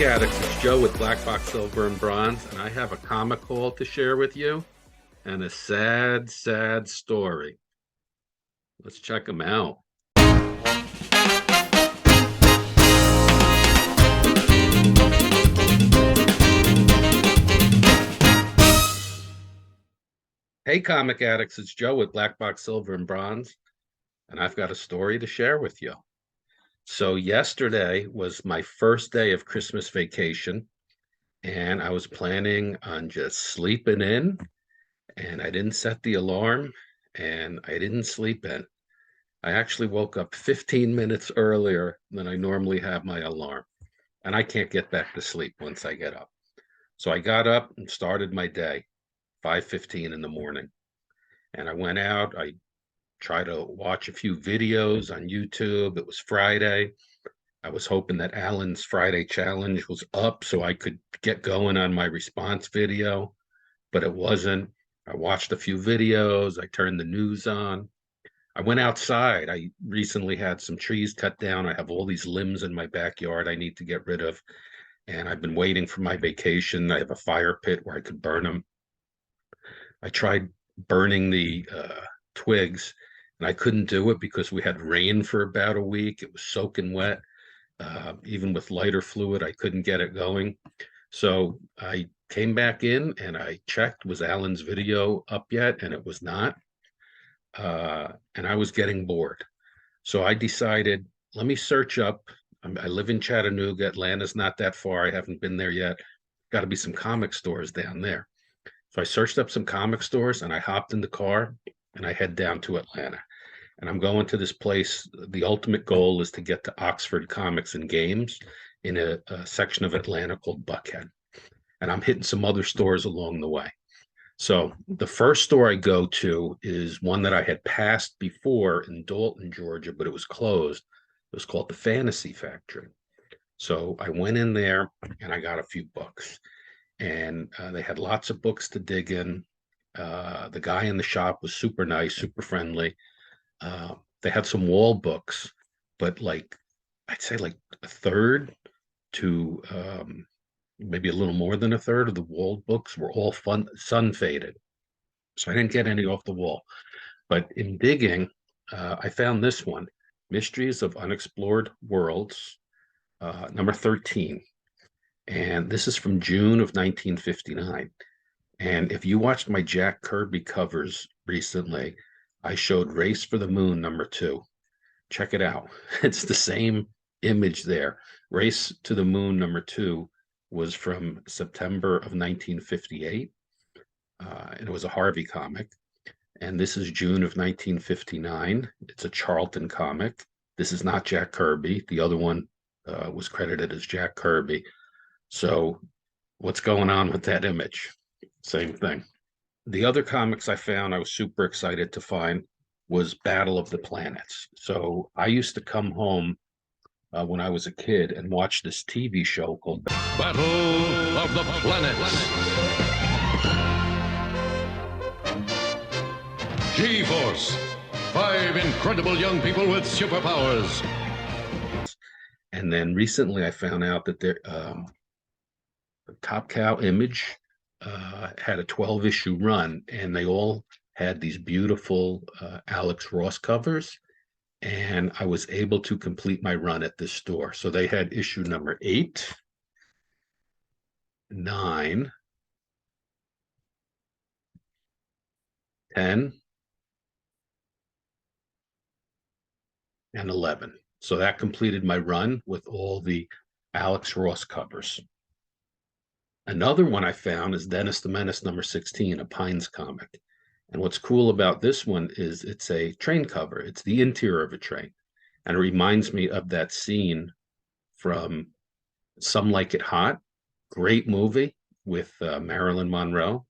Comic Addicts, it's Joe with Black Box Silver and Bronze, and I have a comic haul to share with you and a sad, sad story. Let's check them out. Hey, Comic Addicts, it's Joe with Black Box Silver and Bronze, and I've got a story to share with you. So yesterday was my first day of Christmas vacation, and I was planning on just sleeping in, and I didn't set the alarm, and I didn't sleep in. I actually woke up 15 minutes earlier than I normally have my alarm, and I can't get back to sleep once I get up. So I got up and started my day, 5:15 in the morning, and I went out. I tried to watch a few videos on YouTube. It was Friday. I was hoping that Alan's Friday challenge was up so I could get going on my response video, but it wasn't. I watched a few videos. I turned the news on. I went outside. I recently had some trees cut down. I have all these limbs in my backyard I need to get rid of, and I've been waiting for my vacation. I have a fire pit where I could burn them. I tried burning the twigs, and I couldn't do it because we had rain for about a week. It was soaking wet. Even with lighter fluid, I couldn't get it going. So I came back in and I checked, was Alan's video up yet? And it was not. And I was getting bored. So I decided, let me search up. I live in Chattanooga. Atlanta's not that far. I haven't been there yet. Got to be some comic stores down there. So I searched up some comic stores and I hopped in the car and I head down to Atlanta. And I'm going to this place. The ultimate goal is to get to Oxford Comics and Games in a section of Atlanta called Buckhead. And I'm hitting some other stores along the way. So the first store I go to is one that I had passed before in Dalton, Georgia, but it was closed. It was called the Fantasy Factory. So I went in there and I got a few books. And they had lots of books to dig in. The guy in the shop was super nice, super friendly. They had some wall books, but I'd say like a third to maybe a little more than a third of the wall books were all sun faded. So I didn't get any off the wall. But in digging, I found this one, Mysteries of Unexplored Worlds, number 13. And this is from June of 1959. And if you watched my Jack Kirby covers recently, I showed Race for the Moon, number 2. Check it out. It's the same image there. Race to the Moon, number 2, was from September of 1958. And it was a Harvey comic. And this is June of 1959. It's a Charlton comic. This is not Jack Kirby. The other one was credited as Jack Kirby. So what's going on with that image? Same thing. The other comics I found, I was super excited to find, was Battle of the Planets. So I used to come home when I was a kid and watch this TV show called Battle of the Planets. G-Force. 5 incredible young people with superpowers. And then recently I found out that the Top Cow Image had a 12-issue run, and they all had these beautiful Alex Ross covers, and I was able to complete my run at this store. So they had issue number 8, 9, 10, and 11. So that completed my run with all the Alex Ross covers. Another one I found is Dennis the Menace number 16, a Pines comic. And what's cool about this one is it's a train cover. It's the interior of a train. And it reminds me of that scene from Some Like It Hot. Great movie with Marilyn Monroe,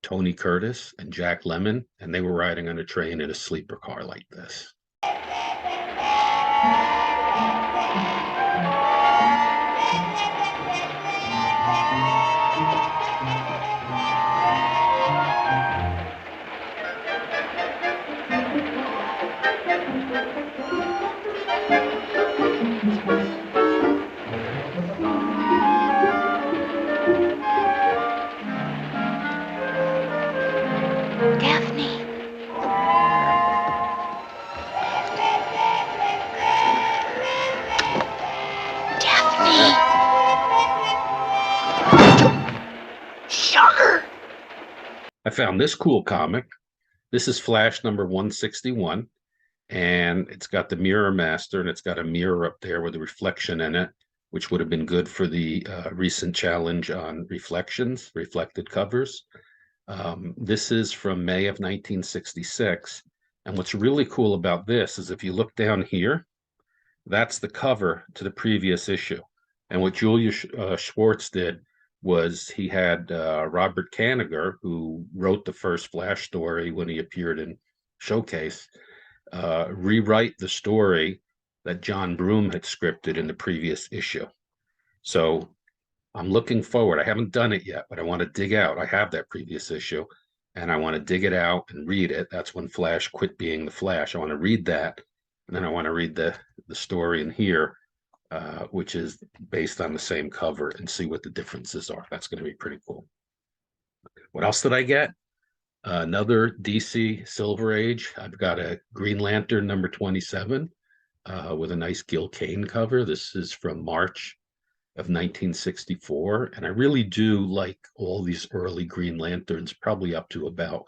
Tony Curtis, and Jack Lemmon. And they were riding on a train in a sleeper car like this. found this cool comic. This is Flash number 161, and it's got the Mirror Master, and it's got a mirror up there with a reflection in it, which would have been good for the recent challenge on reflections, reflected covers. This is from May of 1966. And what's really cool about this is if you look down here, that's the cover to the previous issue. And what Julius Schwartz did was he had Robert Kanigher, who wrote the first Flash story when he appeared in Showcase, rewrite the story that John Broome had scripted in the previous issue. So I'm looking forward. I haven't done it yet, but I want to dig out. I have that previous issue, and I want to dig it out and read it. That's when Flash quit being the Flash. I want to read that, and then I want to read the story in here, which is based on the same cover, and see what the differences are. That's going to be pretty cool. What else did I get? Another DC Silver Age. I've got a Green Lantern number 27 with a nice Gil Kane cover. This is from March of 1964, and I really do like all these early Green Lanterns, probably up to about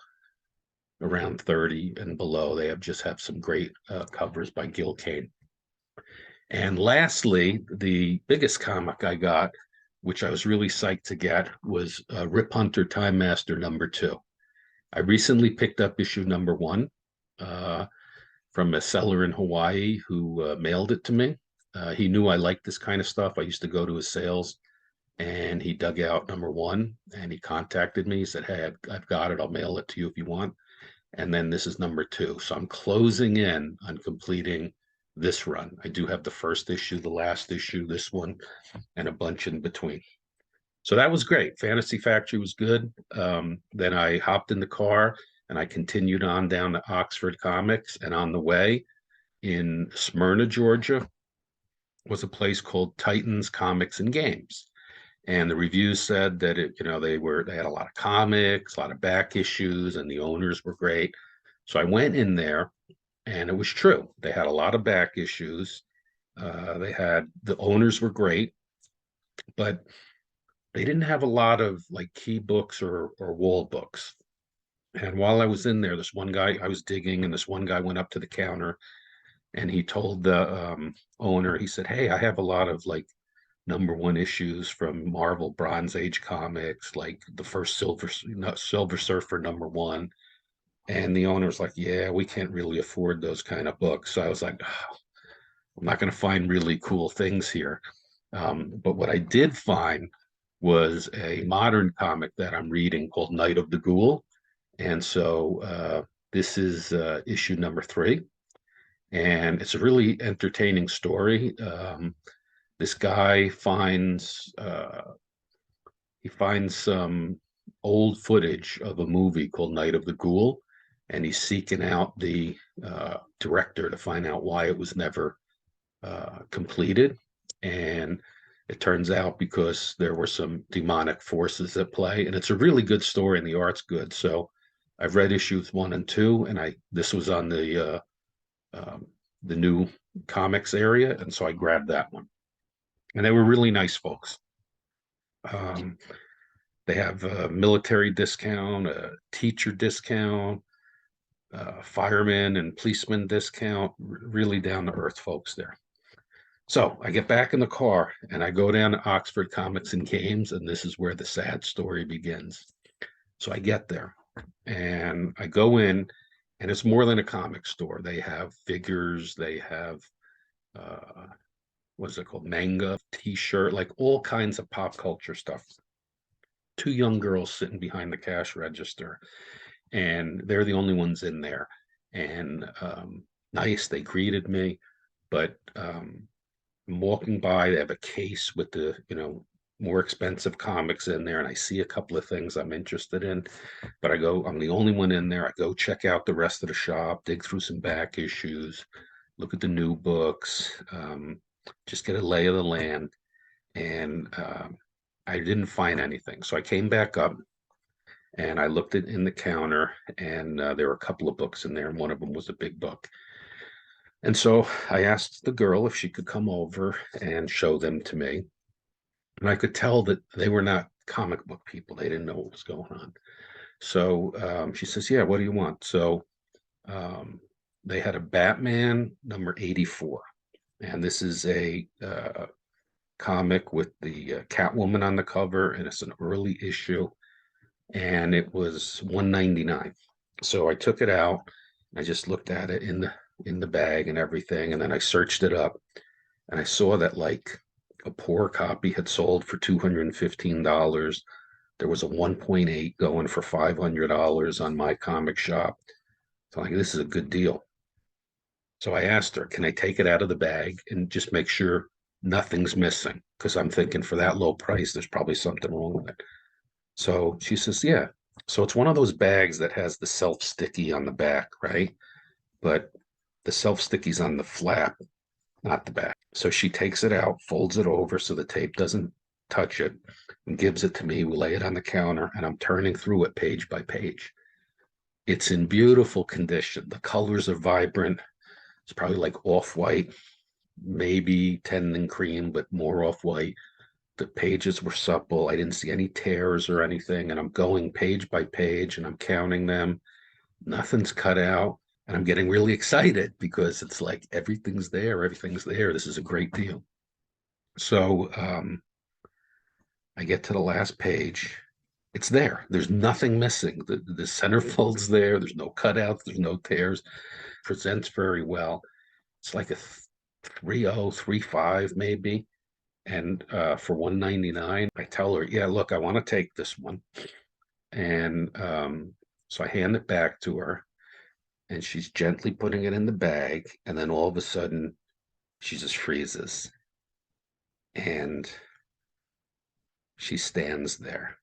around 30 and below. They just have some great covers by Gil Kane. And lastly, the biggest comic I got, which I was really psyched to get, was Rip Hunter Time Master number 2. I recently picked up issue number 1 from a seller in Hawaii who mailed it to me. He knew I liked this kind of stuff. I used to go to his sales, and he dug out number 1, and he contacted me. He said, hey, I've got it. I'll mail it to you if you want. And then this is number 2. So I'm closing in on completing this run. I do have the first issue, the last issue, this one, and a bunch in between. So that was great. Fantasy Factory was good. Then I hopped in the car, and I continued on down to Oxford Comics. And on the way in Smyrna, Georgia, was a place called Titans Comics and Games. And the reviews said that they had a lot of comics, a lot of back issues, and the owners were great. So I went in there, and it was true. They had a lot of back issues. The owners were great, but they didn't have a lot of like key books or wall books. And while I was in there, this one guy, I was digging, and this one guy went up to the counter, and he told the owner, he said, hey, I have a lot of like number 1 issues from Marvel Bronze Age comics, like the first Silver Surfer number 1. And the owner was like, yeah, we can't really afford those kind of books. So I was like, oh, I'm not going to find really cool things here. But what I did find was a modern comic that I'm reading called Night of the Ghoul. And so this is issue number 3. And it's a really entertaining story. This guy finds some old footage of a movie called Night of the Ghoul, and he's seeking out the director to find out why it was never completed. And it turns out because there were some demonic forces at play, and it's a really good story, and the art's good. So I've read issues 1 and 2, and this was on the new comics area, and so I grabbed that one. And they were really nice folks. They have a military discount, a teacher discount, fireman and policeman discount, really down to earth folks there. So I get back in the car, and I go down to Oxford Comics and Games, and this is where the sad story begins. So I get there, and I go in, and it's more than a comic store. They have figures, they have what's it called, manga, t-shirt, like all kinds of pop culture stuff. 2 young girls sitting behind the cash register, and they're the only ones in there. And nice, they greeted me, but I'm walking by, they have a case with the more expensive comics in there, and I see a couple of things I'm interested in, but I'm the only one in there. I go check out the rest of the shop, dig through some back issues, look at the new books, just get a lay of the land. And I didn't find anything. So I came back up, and I looked in the counter, and there were a couple of books in there, and one of them was a big book. And so I asked the girl if she could come over and show them to me. And I could tell that they were not comic book people. They didn't know what was going on. So she says, yeah, what do you want? So um, they had a Batman number 84. And this is a comic with the Catwoman on the cover, and it's an early issue, and it was 199. So I took it out. I just looked at it in the bag and everything, and then I searched it up, and I saw that like a poor copy had sold for $215. There was a 1.8 going for $500 on my comic shop. So like, this is a good deal. So I asked her, can I take it out of the bag and just make sure nothing's missing? Because I'm thinking for that low price, there's probably something wrong with it. So she says, yeah. So it's one of those bags that has the self sticky on the back, right? But the self sticky's on the flap, not the back. So she takes it out, folds it over so the tape doesn't touch it, and gives it to me. We lay it on the counter, and I'm turning through it page by page. It's in beautiful condition. The colors are vibrant. It's probably like off-white, maybe tendon cream, but more off-white. The pages were supple. I didn't see any tears or anything. And I'm going page by page and I'm counting them. Nothing's cut out. And I'm getting really excited because it's like everything's there. Everything's there. This is a great deal. So I get to the last page. It's there. There's nothing missing. The centerfold's there. There's no cutouts. There's no tears. Presents very well. It's like a 3035 maybe. And for 199, I tell her, yeah, look, I want to take this one. And so I hand it back to her, and she's gently putting it in the bag. And then all of a sudden, she just freezes. And she stands there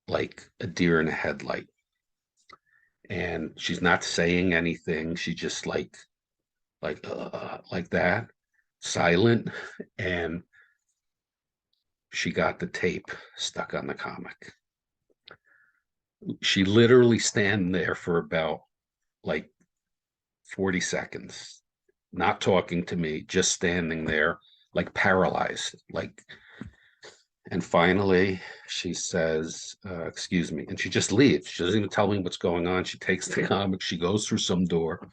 like a deer in a headlight. And she's not saying anything. She just like that, silent. And she got the tape stuck on the comic. She literally stand there for about like 40 seconds, not talking to me, just standing there like paralyzed, like. And finally she says, excuse me, and she just leaves. She doesn't even tell me what's going on. She takes the comic, she goes through some door,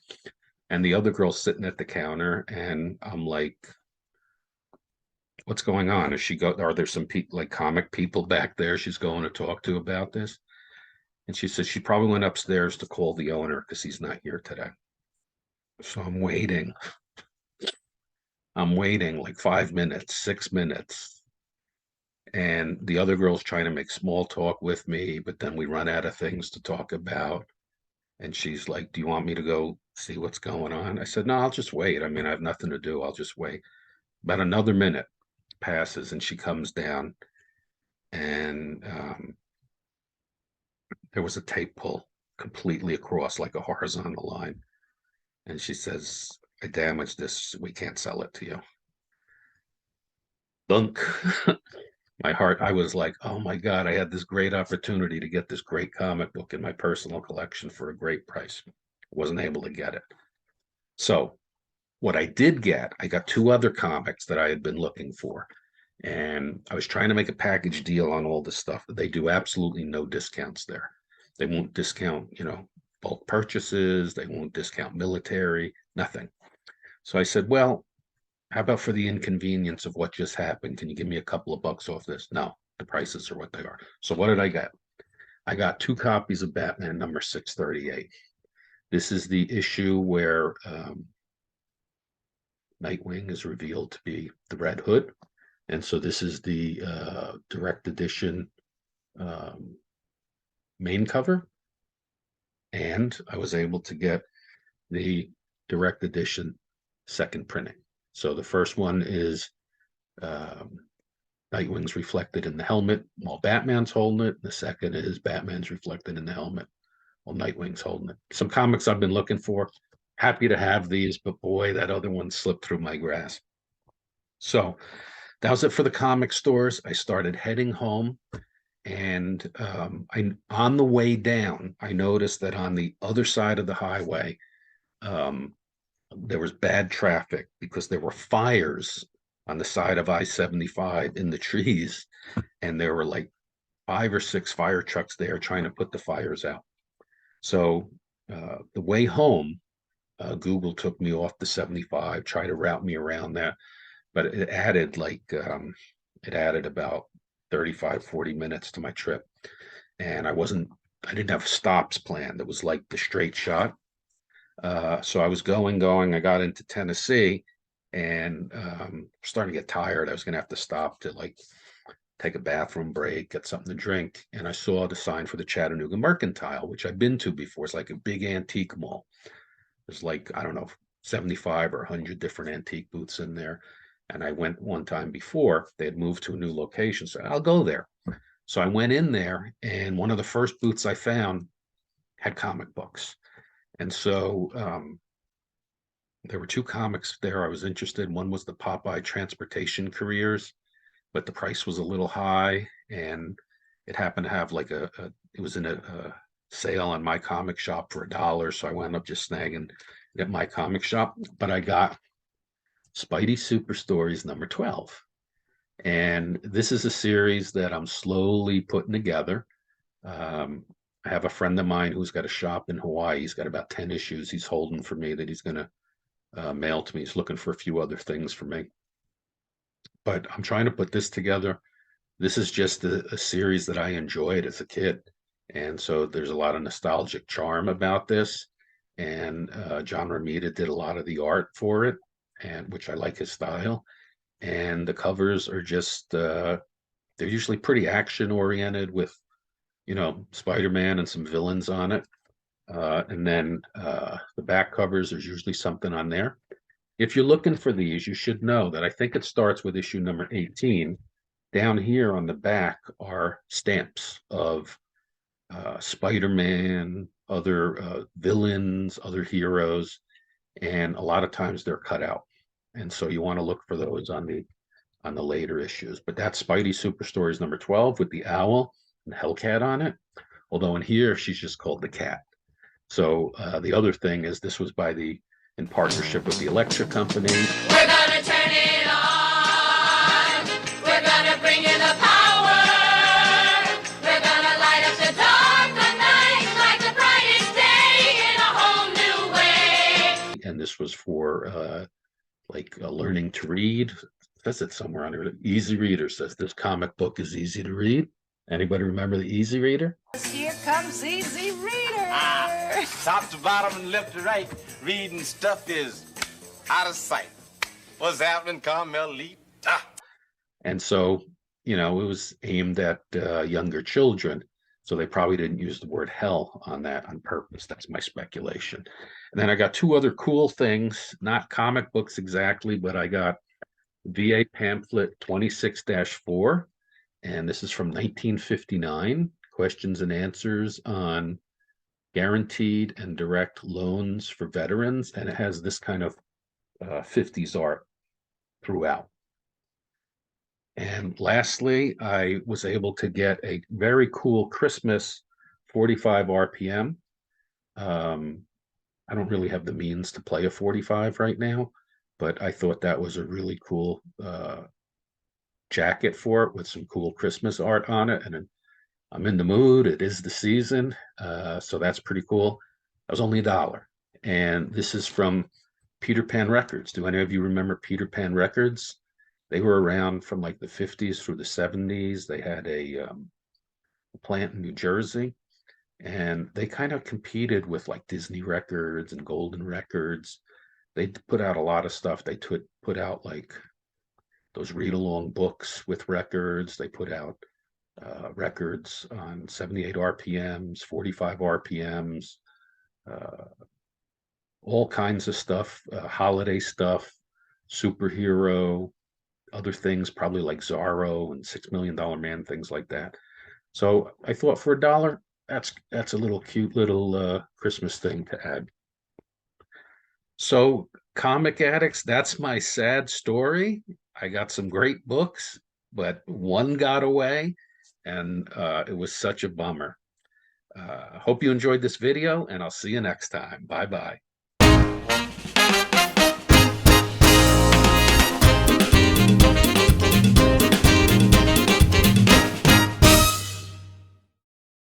and the other girl's sitting at the counter, and I'm like, what's going on? Are there some people, like comic people back there she's going to talk to about this? And she says she probably went upstairs to call the owner because he's not here today. So I'm waiting. I'm waiting like 5 minutes, 6 minutes. And the other girl's trying to make small talk with me, but then we run out of things to talk about. And she's like, do you want me to go see what's going on? I said, no, I'll just wait. I mean, I have nothing to do. I'll just wait. About another minute passes and she comes down, and there was a tape pull completely across like a horizontal line. And she says, I damaged this. We can't sell it to you. Dunk. My heart, I was like, oh my God, I had this great opportunity to get this great comic book in my personal collection for a great price. Wasn't able to get it. So what I did get, I got two other comics that I had been looking for. And I was trying to make a package deal on all this stuff. They do absolutely no discounts there. They won't discount, bulk purchases. They won't discount military, nothing. So I said, well, how about for the inconvenience of what just happened? Can you give me a couple of bucks off this? No, the prices are what they are. So what did I get? I got two copies of Batman number 638. This is the issue where Nightwing is revealed to be the Red Hood. And so this is the direct edition main cover. And I was able to get the direct edition second printing. So the first one is Nightwing's reflected in the helmet while Batman's holding it. The second is Batman's reflected in the helmet while Nightwing's holding it. Some comics I've been looking for. Happy to have these, but boy, that other one slipped through my grasp. So that was it for the comic stores. I started heading home, and on the way down, I noticed that on the other side of the highway, there was bad traffic because there were fires on the side of I-75 in the trees, and there were like 5 or 6 fire trucks there trying to put the fires out. So the way home, Google took me off the 75, tried to route me around that, but it added it added about 35, 40 minutes to my trip. And I didn't have stops planned. It was like the straight shot. So I was going. I got into Tennessee and starting to get tired. I was going to have to stop to like take a bathroom break, get something to drink. And I saw the sign for the Chattanooga Mercantile, which I've been to before. It's like a big antique mall. There's like, I don't know, 75 or 100 different antique booths in there. And I went one time before. They had moved to a new location. So I'll go there. So I went in there, and one of the first booths I found had comic books. And so there were 2 comics there I was interested in. One was the Popeye Transportation Careers, but the price was a little high, and it happened to have like it was in a sale on My Comic Shop for $1, so I wound up just snagging it at My Comic Shop. But I got Spidey Superstore number 12, and this is a series that I'm slowly putting together. I have a friend of mine who's got a shop in Hawaii. He's got about 10 issues he's holding for me that he's going to mail to me. He's looking for a few other things for me. But I'm trying to put this together. This is just a series that I enjoyed as a kid. And so there's a lot of nostalgic charm about this. And John Romita did a lot of the art for it, and which I like his style. And the covers are just, they're usually pretty action oriented with, Spider-Man and some villains on it. And then the back covers, there's usually something on there. If you're looking for these, you should know that I think it starts with issue number 18. Down here on the back are stamps of Spider-Man, other villains, other heroes, and a lot of times they're cut out. And so you want to look for those on the later issues. But that's Spidey Superstore number 12 with the owl and Hellcat on it. Although in here she's just called the Cat. So the other thing is this was in partnership with the Electric Company. We're gonna turn it on. We're gonna bring you the power. We're gonna light up the dark of night like the brightest day in a whole new way. And this was for learning to read. It says it somewhere on here. Easy Reader says this comic book is easy to read. Anybody remember the Easy Reader? Here comes Easy Reader. Top to bottom and left to right, reading stuff is out of sight. What's happening, Carmelita? And so, it was aimed at younger children. So they probably didn't use the word hell on that on purpose. That's my speculation. And then I got 2 other cool things, not comic books exactly, but I got VA pamphlet 26-4. And this is from 1959, questions and answers on guaranteed and direct loans for veterans. And it has this kind of 50s art throughout. And lastly, I was able to get a very cool Christmas 45 RPM. I don't really have the means to play a 45 right now, but I thought that was a really cool jacket for it with some cool Christmas art on it. And I'm in the mood. It is the season. So that's pretty cool. That was only $1. And this is from Peter Pan Records. Do any of you remember Peter Pan Records? They were around from like the 50s through the 70s. They had a plant in New Jersey, and they kind of competed with like Disney Records and Golden Records. They put out a lot of stuff. They put out like those read-along books with records. They put out records on 78 RPMs, 45 RPMs, all kinds of stuff, holiday stuff, superhero, other things, probably like Zorro and $6 Million Man, things like that. So I thought for $1, that's a little cute little Christmas thing to add. So comic addicts, that's my sad story. I got some great books, but one got away, and it was such a bummer. Hope you enjoyed this video, and I'll see you next time. Bye-bye.